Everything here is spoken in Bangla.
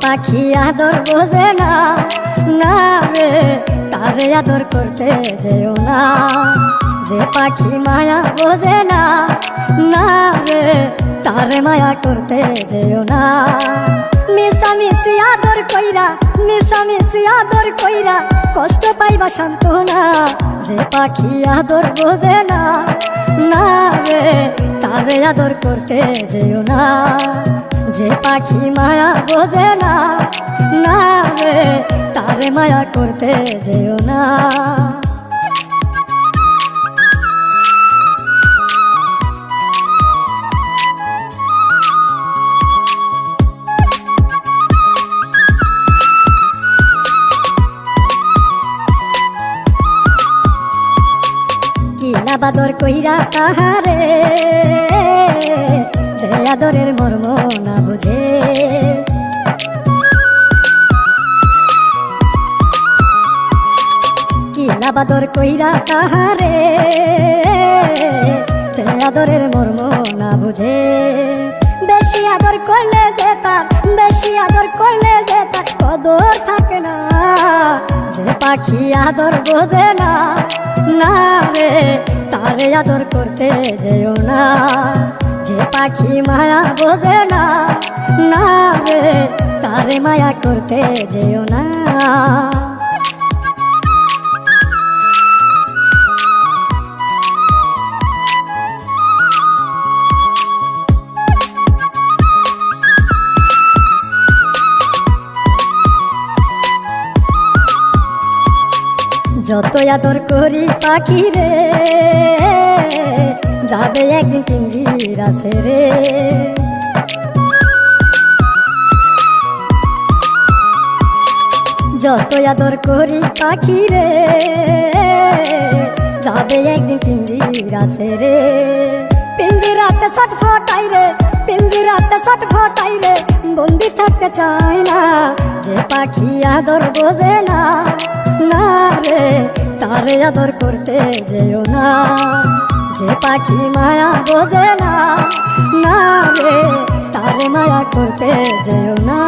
পাখি আদর বোঝে না, না রে তারে আদর করতে যেও না। যে পাখি মায়া বোঝে না, না রে তারে মায়া করতে যেও না। মিশামিশি আদর কইরা, মিশামিশি আদর কইরা কষ্ট পাইবা সান্ত্বনা। যে পাখি আদর বোঝে না, না রে তারে আদর করতে যেও না। যে পাখি মায়া বোঝে না, না রে তারে মায়া করতে যেও না। কিলা বাদর কইরা তাহারে, যে আদরের মর্ম না বুঝে। কিলা বাদর কইরা তাহারে, যে আদরের মর্ম না বুঝে। বেশি আদর করলে যে তার, বেশি আদর করলে যে তার কদর থাকে না। যে পাখি আদর বোঝে না, না রে তারে আদর করতে যেও না। যে পাখি মায়া বোঝে না, না রে তারে মায়া করতে যেও না। যত আদর করি পাখি রে, যাবে একদিন পিঞ্জিরা ছেড়ে। যত আদর করি পাখি রে, যাবে একদিন পিঞ্জিরা ছেড়ে। পিঞ্জিরাতে ছটফটাই রে, পিঞ্জিরাতে ছটফটাই রে, বন্দি থাকতে চাই না। যে পাখি আদর বোঝে না, না রে তারে আদর করতে যেও না। যে পাখি মায়া বোঝে না, না রে তারে মায়া করতে যেও না।